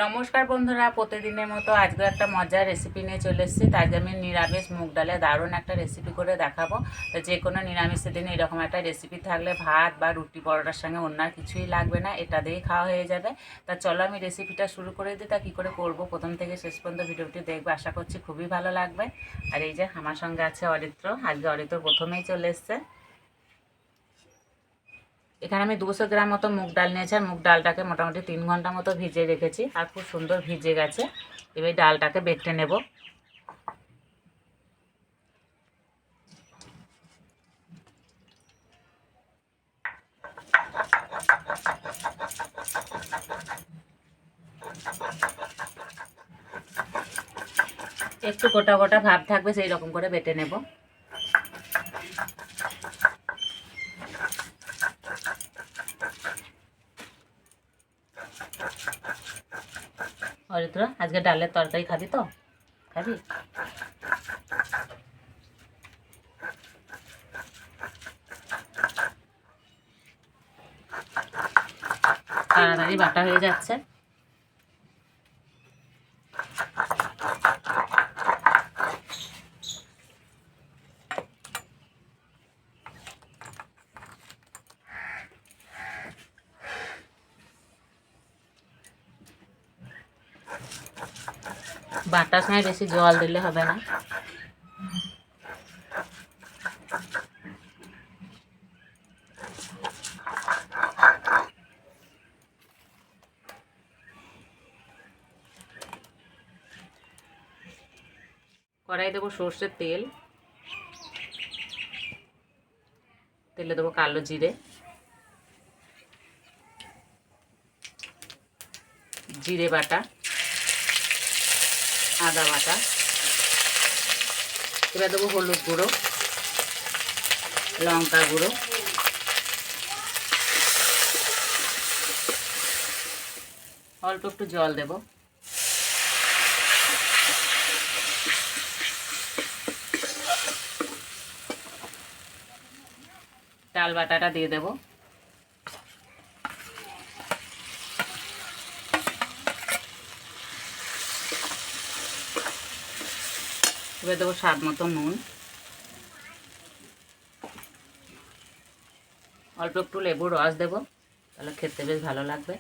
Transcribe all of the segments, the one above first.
নমস্কার বন্ধুরা, প্রতিদিনের মতো আজকে একটা মজার রেসিপি নিয়ে চলে এসেছি। তাই আমি নিরামিষ মুগ ডালে দারুণ একটা রেসিপি করে দেখাবো। তো যে কোনো নিরামিষের দিনে এরকম একটা রেসিপি থাকলে ভাত বা রুটি পরোটার সঙ্গে অন্য আর কিছুই লাগবে না, এটা দিয়েই খাওয়া হয়ে যাবে। তা চলো আমি রেসিপিটা শুরু করে দিই। তা কী করে করবো প্রথম থেকে শেষ পর্যন্ত ভিডিওটি দেখবে, আশা করছি খুবই ভালো লাগবে। আর এই যে আমার সঙ্গে আছে অরিত্র, আজকে অরিত্র প্রথমেই চলে এসছে। এখানে আমি 200 গ্রাম মতো মুগ ডাল নিয়েছি, আর মুগ ডালটাকে মোটামুটি 3 ঘন্টা মতো ভিজিয়ে রেখেছি, আর খুব সুন্দর ভিজে গেছে। এবার ডালটাকে বেটে নেব। একটু গোটা গোটা ভাব থাকবে, সেই রকম করে বেটে নেব। অরিত্র, আজকে ডালের তরকারি খাবি তো? খাবি? তাড়াতাড়ি বাটা হয়ে যাচ্ছে। বাটার সময় বেশি জল দিলে হবে না। কড়াই দেবো সর্ষের তেল, তেলে দেবো কালো জিরে, জিরে বাটা, আদা বাটা। এবার দেবো হলুদ গুঁড়ো, লঙ্কা গুঁড়ো, অল্প একটু জল দেব। ডাল বাটাটা দিয়ে দেব। এবার দেবো স্বাদ মতো নুন, অল্প একটু লেবুর রস দেবো, তাহলে খেতে বেশ ভালো লাগবে।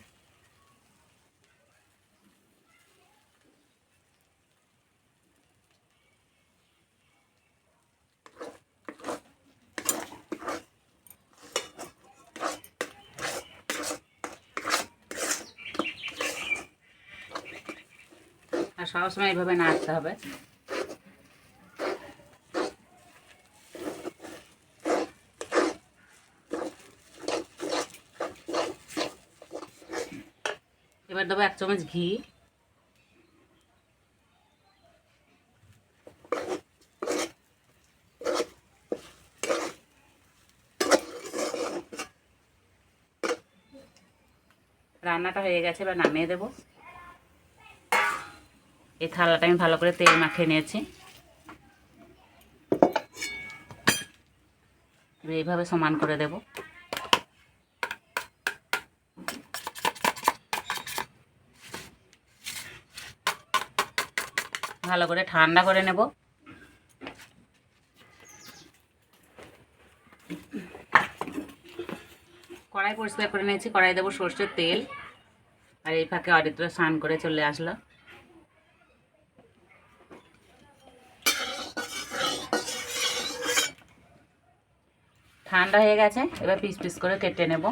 আর সবসময় এইভাবে নাড়তে হবে। এবার দেবো 1 চামচ ঘি, রান্নাটা হয়ে গেছে, এবার নামিয়ে দেবো। এই থালাটা আমি ভালো করে তেল মাখিয়ে নিয়েছি। এইভাবে সমান করে দেব। ভালো করে ঠান্ডা করে নেব। কড়াই পরিষ্কার করে নিয়েছি, কড়াই দেবো সর্ষের তেল। আর এই ফাঁকে অরিত্র স্নান করে চলে আসলো। ঠান্ডা হয়ে গেছে, এবার পিস পিস করে কেটে নেব।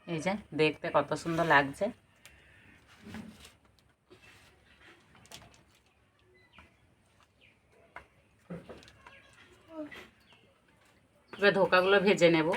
এই যে দেখতে কত সুন্দর লাগছে। এবার ধোকাগুলো ভেজে নেব।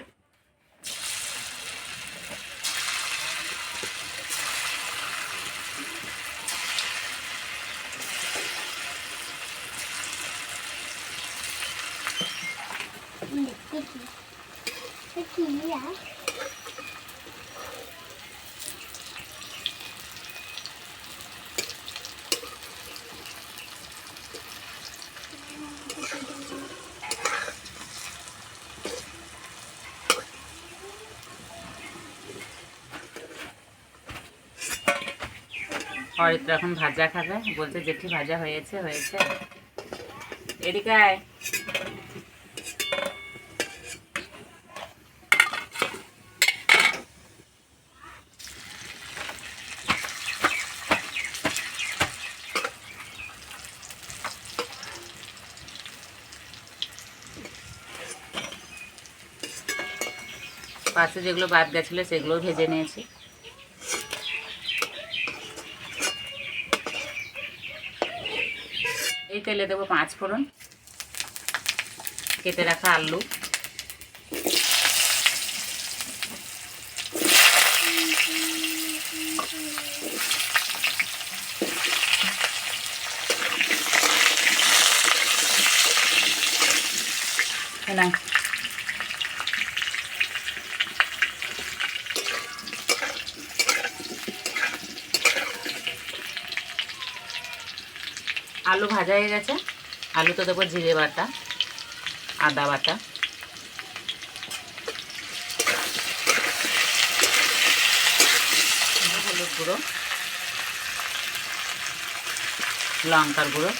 অরিত্র এখন ভাজা খাবে, বলছে জেঠি ভাজা হয়েছে হয়েছে। এদিকে আয়। পাশে যেগুলো বাদ গেছিলো সেগুলোও ভেজে নিয়েছি। এই তেলে দেবো 5 ফোড়ন, কেটে রাখা আলু, না আলু ভাজা হয়ে গেছে। আলুতে দেবো জিরে বাটা, আদা বাটা, হলুদ গুঁড়ো, লঙ্কার গুঁড়ো,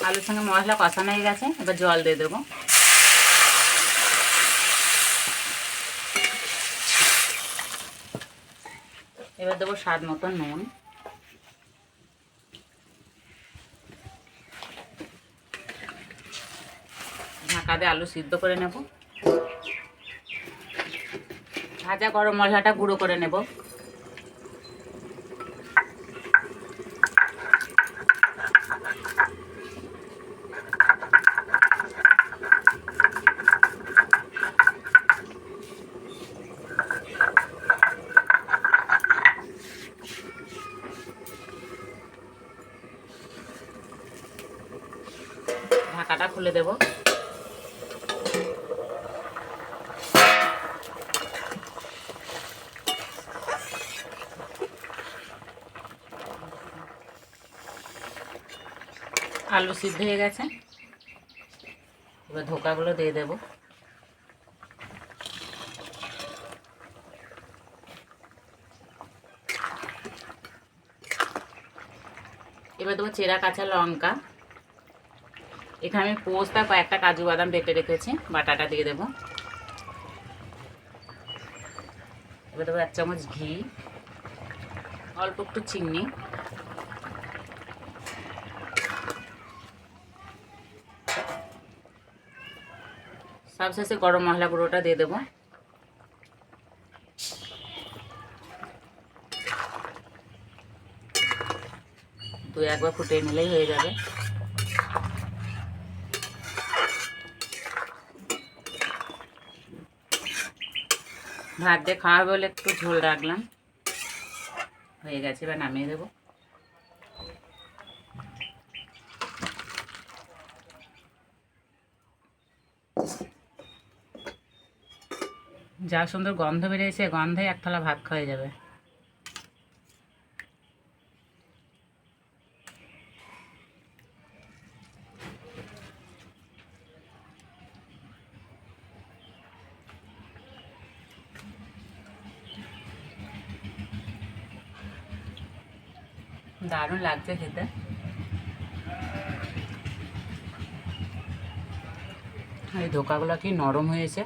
আলুর সঙ্গে মশলা কষানো হয়ে গেছে, এবার জল দিয়ে দেবো। এবার দেবো স্বাদ মতো নুন, ঢাকা দিয়ে আলু সিদ্ধ করে নেব। ভাজা গরম মশলাটা গুঁড়ো করে নেব। ঢাকাটা খুলে দেব। আলু সিদ্ধ হয়ে গেছে, এবার ধোকাগুলো দিয়ে দেব। এবার দেবো চেরা কাঁচা লঙ্কা, এখানে আমি পোস্ত আর কয়েকটা কাজু বাদাম বেটে রেখেছি, বাটাটা দিয়ে দেবো। এবার দেবো 1 চামচ ঘি, অল্প একটু চিনি, সবশেষে গরম মশলা গুঁড়োটা দিয়ে দেবো। একবার ফুটিয়ে নিলেই হয়ে যাবে। ভাত দিয়ে খাওয়া বলে একটু ঝোল রাখলাম, হয়ে গেছে, এবার নামিয়ে দেবো। যা সুন্দর গন্ধ বেরিয়েছে, গন্ধে এক থালা ভাত খাওয়া যাবে। দারুণ লাগছে খেতে। এই ধোকাগুলো কি নরম হয়েছে।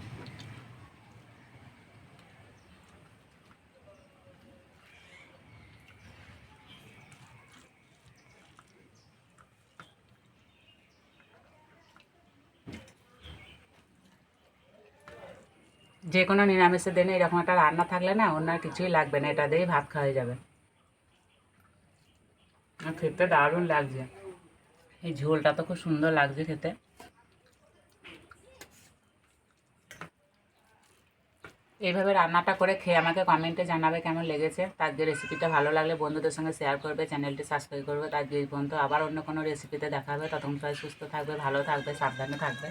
যে কোনো নিরামিষের দিনে এরকম একটা রান্না থাকলে না অন্য আর কিছুই লাগবে না, এটা দিয়েই ভাত খাওয়া যাবে। আর খেতে দারুণ লাগছে, এই ঝোলটা তো খুব সুন্দর লাগছে খেতে। এইভাবে রান্নাটা করে খেয়ে আমাকে কমেন্টে জানাবে কেমন লেগেছে। তার যে রেসিপিটা ভালো লাগলে বন্ধুদের সঙ্গে শেয়ার করবে, চ্যানেলটি সাবস্ক্রাইব করবে। তার যে বন্ধু আবার অন্য কোনো রেসিপিতে দেখা হবে, ততক্ষণ সবাই সুস্থ থাকবে, ভালো থাকবে, সাবধানে থাকবে।